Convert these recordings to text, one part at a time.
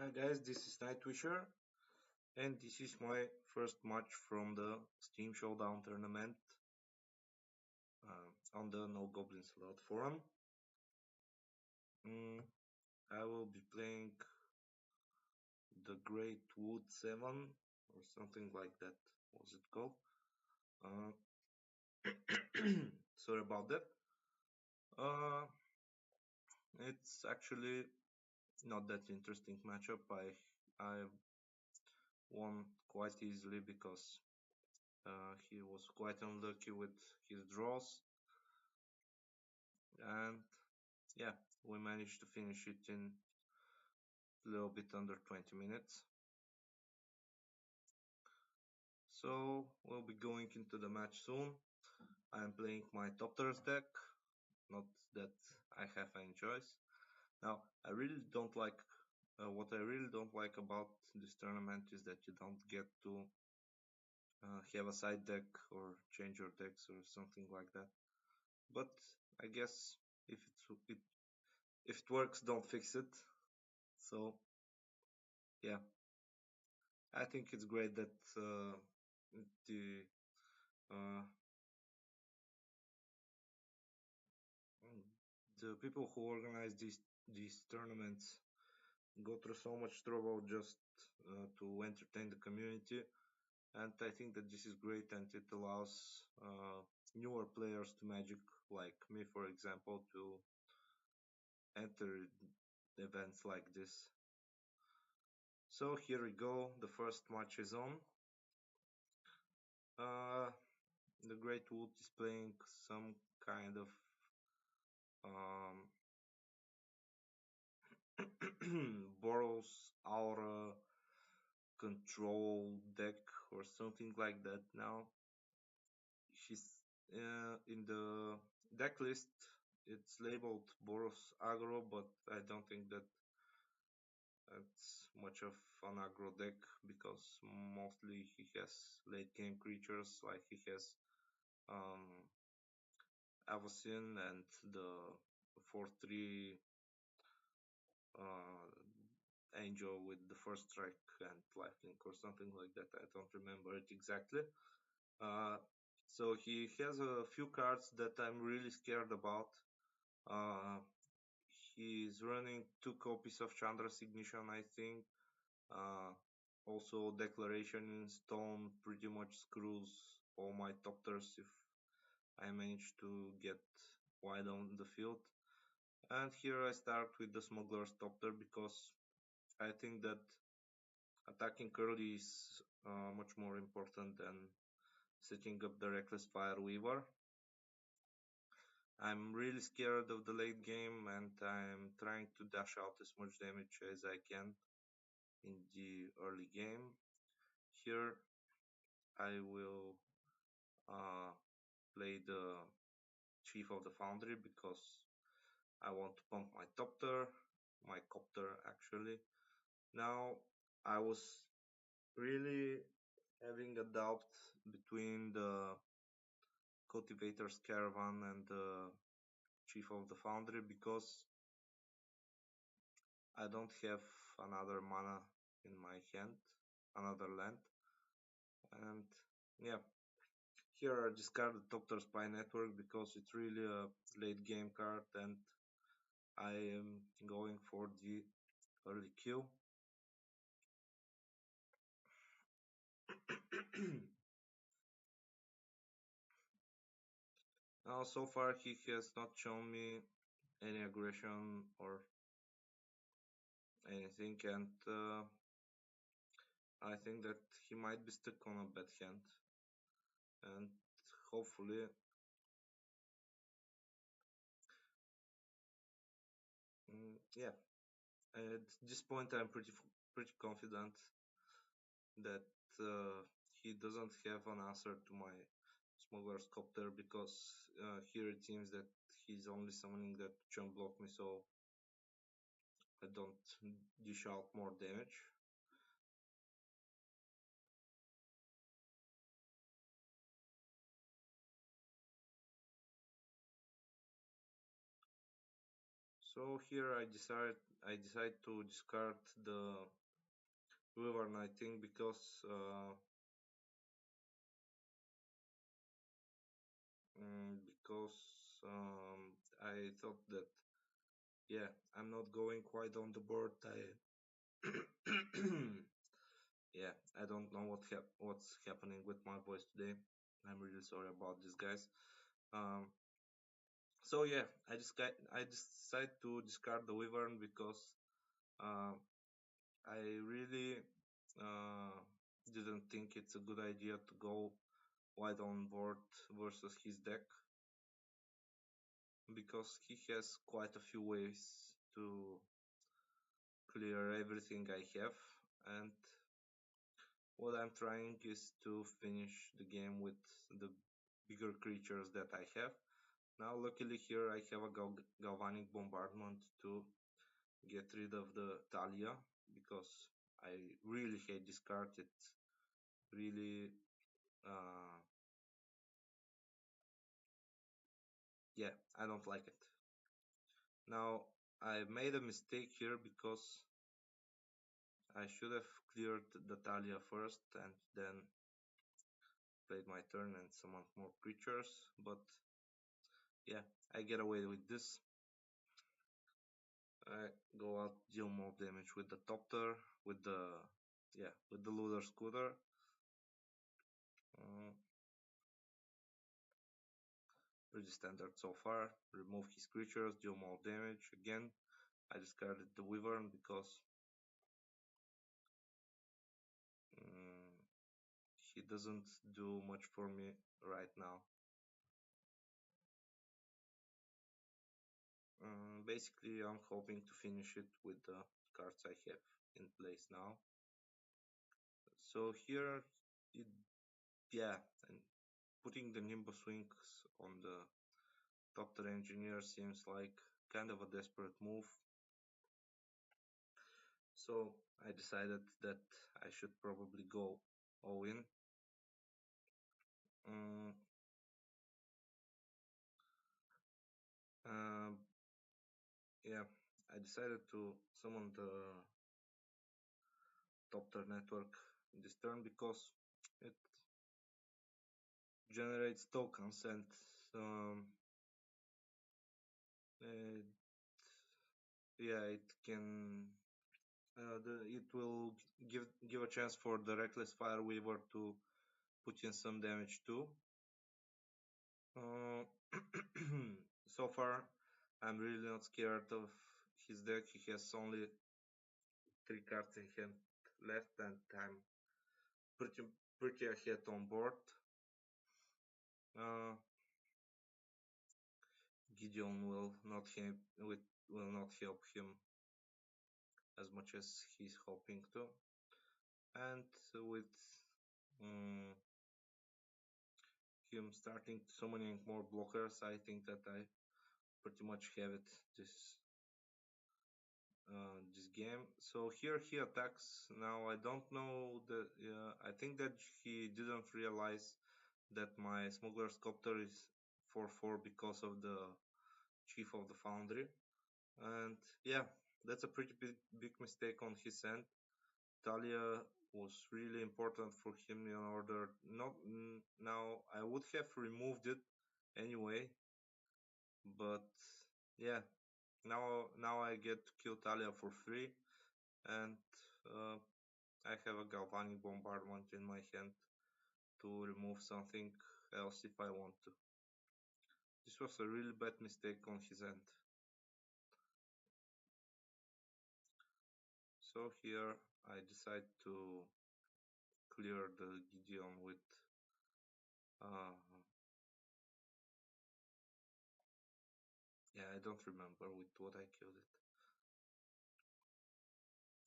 Hi guys, this is Nightwisher, and this is my first match from the Steam Showdown tournament on the No Goblins Allowed forum. Mm, I will be playing the Great Wood 7 or something like that. What's it called? Uh, sorry about that. Uh, it's actually not that interesting matchup. I won quite easily because he was quite unlucky with his draws, and yeah, we managed to finish it in a little bit under 20 minutes. So we'll be going into the match soon. I'm playing my top tiers deck, not that I have any choice. Now, I really don't like, what I really don't like about this tournament is that you don't get to have a side deck or change your decks or something like that. But I guess if it works, don't fix it. So yeah, I think it's great that the uh, the people who organize these tournaments go through so much trouble just to entertain the community, and I think that this is great, and it allows newer players to Magic, like me, for example, to enter events like this. So here we go. The first match is on. Uh, the Great Wood is playing some kind of um, Boros Aura control deck or something like that. Now she's in the deck list. It's labeled Boros Aggro, but I don't think that it's much of an aggro deck because mostly he has late game creatures, like he has um, Avacyn and the 4/3 uh, Angel with the first strike and lifelink or something like that. I don't remember it exactly. Uh, so he has a few cards that I'm really scared about. Uh, he's running 2 copies of Chandra's Ignition, I think. Also, Declaration in Stone pretty much screws all my top tiers if I manage to get wide on the field. And here I start with the Smuggler's top tier because I think that attacking early is much more important than setting up the Reckless Fire Weaver. I'm really scared of the late game and I'm trying to dash out as much damage as I can in the early game. Here I will play the Chief of the Foundry because I want to pump my Topter, my Copter actually. Now I was really having a doubt between the Cultivator's Caravan and the Chief of the Foundry because I don't have another mana in my hand, another land, and yeah, here I discard the Doctor Spy Network because it's really a late game card and I am going for the early kill. Now so far he has not shown me any aggression or anything, and I think that he might be stuck on a bad hand, and hopefully yeah, at this point I'm pretty confident that he doesn't have an answer to my Smuggler's Copter because here it seems that he's only summoning that to chump block me so I don't dish out more damage. So here I decide to discard the Wyvern, I think, because I thought that, yeah, I'm not going quite on the board. Yeah, I don't know what's happening with my voice today. I'm really sorry about this, guys. Um, so yeah, I decide to discard the Wyvern because uh, I really uh, didn't think it's a good idea to go wide on board versus his deck, because he has quite a few ways to clear everything I have, and what I'm trying is to finish the game with the bigger creatures that I have. Now, luckily here I have a galvanic bombardment to get rid of the Talia, because I really hate this card. It really, uh, yeah, I don't like it. Now, I made a mistake here because I should have cleared the Talia first and then played my turn and summoned more creatures, but yeah, I get away with this. I go out, deal more damage with the Topter, with the, yeah, with the Looter Scooter. Uh, Pretty standard so far. Remove his creatures, deal more damage. Again, I discarded the Wyvern because um, he doesn't do much for me right now. Basically, I'm hoping to finish it with the cards I have in place now. So here, it, yeah, and putting the Nimbus Wings on the top tier engineer seems like kind of a desperate move. So I decided that I should probably go all in. Um, uh, yeah, I decided to summon the top tier network this turn because it generates tokens, and um, it, yeah, it will give a chance for the Reckless Fire Weaver to put in some damage too. Uh, so far, I'm really not scared of his deck. He has only 3 cards in hand left, and I'm pretty pretty ahead on board. Uh, Gideon will not help him as much as he's hoping to, and with um, him starting summoning more blockers, I think that I pretty much have it this game. So here he attacks. Now I don't know the. I think that he didn't realize that my Smuggler's Copter is 4/4 because of the Chief of the Foundry, and yeah, that's a pretty big mistake on his end. Talia was really important for him in order not now I would have removed it anyway, but yeah, now I get to kill Talia for free, and uh, I have a Galvanic Bombardment in my hand to remove something else if I want to. This was a really bad mistake on his end. So here I decide to clear the Gideon with uh, yeah, I don't remember with what I killed it.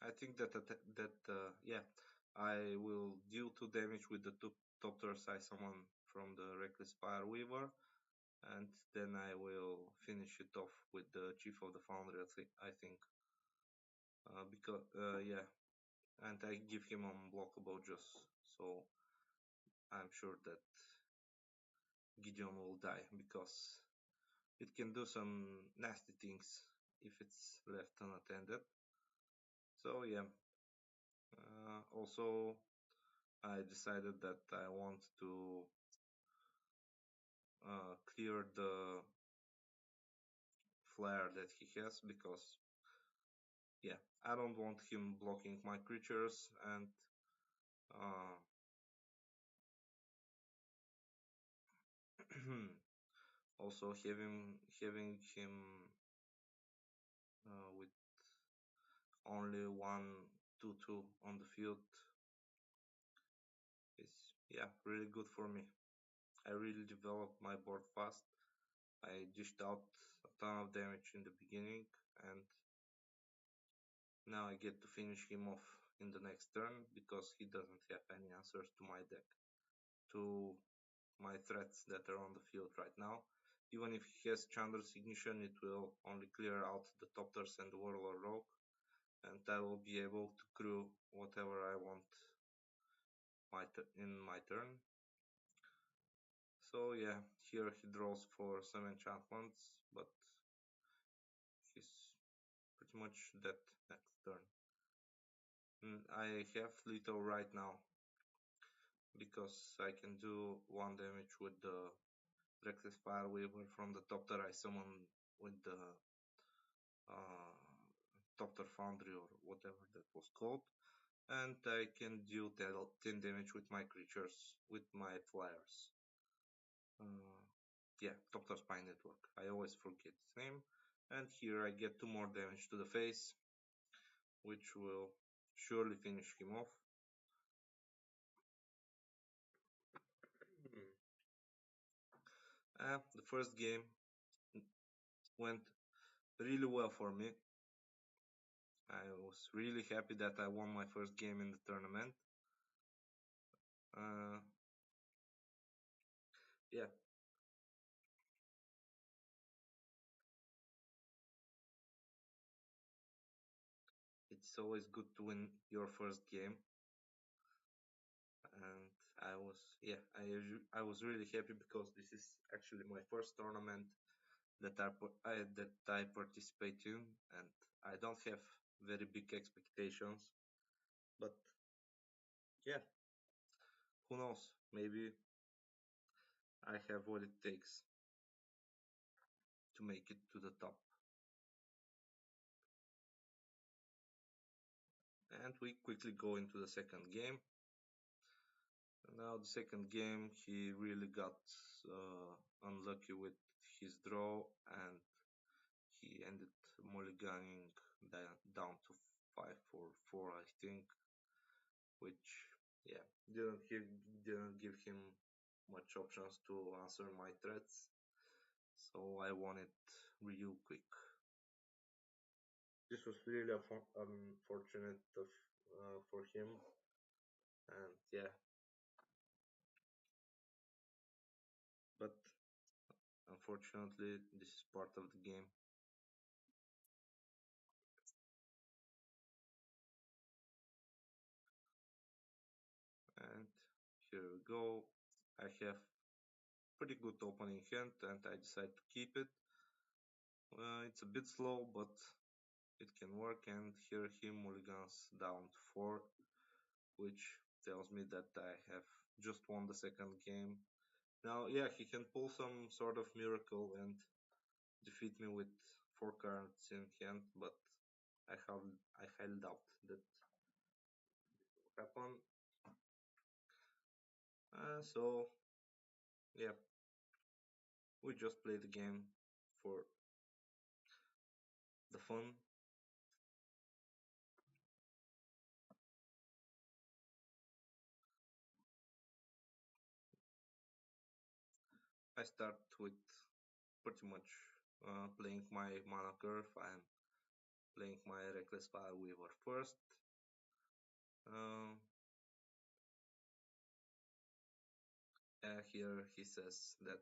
I think yeah, I will deal 2 damage with the top turns I summon from the Reckless Fire Weaver, and then I will finish it off with the Chief of the Foundry. I think because yeah, and I give him unblockable just so I'm sure that Gideon will die because it can do some nasty things if it's left unattended. So yeah, also I decided that I want to clear the flare that he has because yeah, I don't want him blocking my creatures and uh, also having him with only one 2/2 on the field is yeah really good for me. I really developed my board fast. I dished out a ton of damage in the beginning, and now I get to finish him off in the next turn because he doesn't have any answers to my deck, to my threats that are on the field right now. Even if he has Chandra's Ignition, it will only clear out the Topters and the Warlord Rogue, and I will be able to crew whatever I want in my turn. So yeah, here he draws for some enchantments, but he's pretty much dead next turn. I have little right now because I can do 1 damage with the Reckless Fire Weaver from the top that I summon with the uh, Topter Foundry or whatever that was called, and I can deal 10 damage with my creatures, with my flyers. Yeah, Topter Spy Network. I always forget its name. And here I get 2 more damage to the face, which will surely finish him off. The first game went really well for me. I was really happy that I won my first game in the tournament. Uh, yeah, it's always good to win your first game, and I was really happy because this is actually my first tournament that I participate in, and I don't have very big expectations, but yeah, who knows? Maybe I have what it takes to make it to the top. And we quickly go into the second game. Now the second game, he really got unlucky with his draw, and he ended mulliganing down to 5 or 4, I think, which yeah didn't give him much options to answer my threats. So I won it real quick. This was really unfortunate for him, and yeah, but unfortunately, this is part of the game. And here we go. I have pretty good opening hand, and I decide to keep it. It's a bit slow, but it can work. And here he mulligans down to 4, which tells me that I have just won the second game. Now, yeah, he can pull some sort of miracle and defeat me with 4 cards in hand, but I highly doubt that will happen. So yeah, we just play the game for the fun. I start with pretty much playing my mana curve. I'm playing my Reckless Fire Weaver first. Here he says that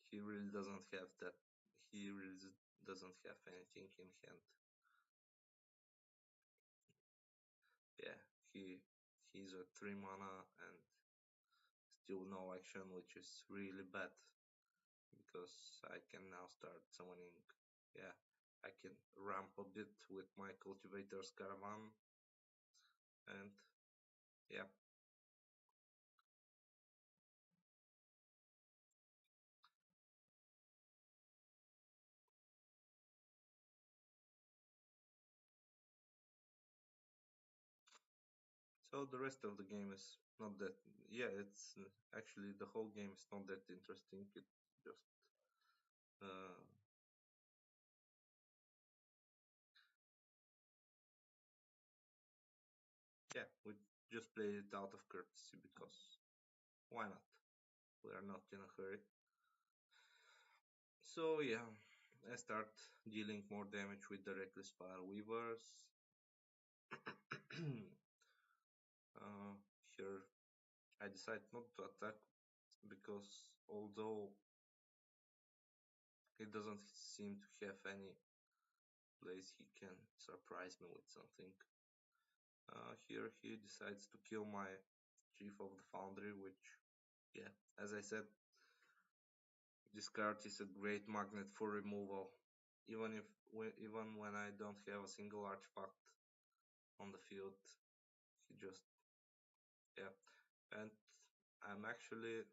he really doesn't have that. He really doesn't have anything in hand. Yeah, he's a 3 mana and still no action, which is really bad because I can now start summoning. Yeah, I can ramp a bit with my cultivator's caravan, and yeah. So the rest of the game is not that. Yeah, it's actually the whole game is not that interesting. It just uh, yeah, we just played it out of courtesy because why not? We are not in a hurry. So yeah, I start dealing more damage with the reckless fire weavers. uh, Here I decide not to attack because although he doesn't seem to have any place he can surprise me with something. Here he decides to kill my chief of the foundry, which, yeah, as I said, this card is a great magnet for removal. Even when I don't have a single artifact on the field, he just, yeah. And I'm actually,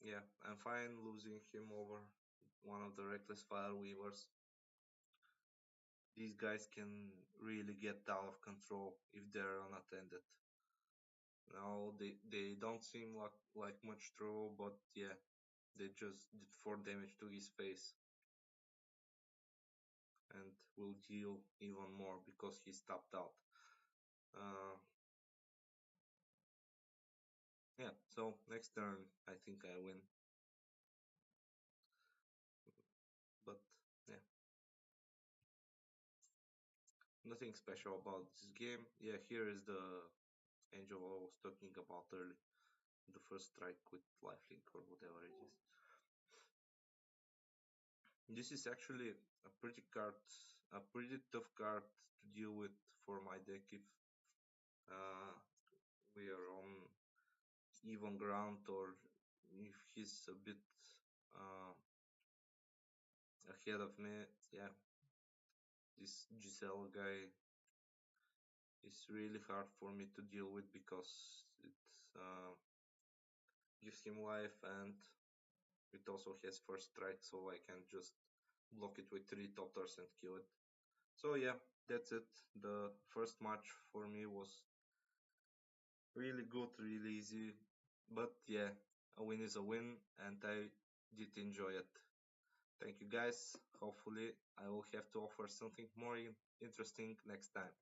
yeah, I'm fine losing him over one of the reckless fire weavers. These guys can really get out of control if they're unattended. Now they don't seem like much trouble, but yeah, they just did 4 damage to his face and will deal even more because he's tapped out. Uh, yeah, so next turn I think I win, but yeah, nothing special about this game. Yeah, here is the angel I was talking about early, the first strike with lifelink or whatever it is. This is actually a pretty tough card to deal with for my deck if uh, we are on even ground or if he's a bit uh, ahead of me. Yeah, this Giselle guy is really hard for me to deal with because it gives him life and it also has first strike, so I can just block it with 3 totters and kill it. So yeah, that's it. The first match for me was really good, really easy. But yeah, a win is a win, and I did enjoy it. Thank you guys. Hopefully, I will have to offer something more interesting next time.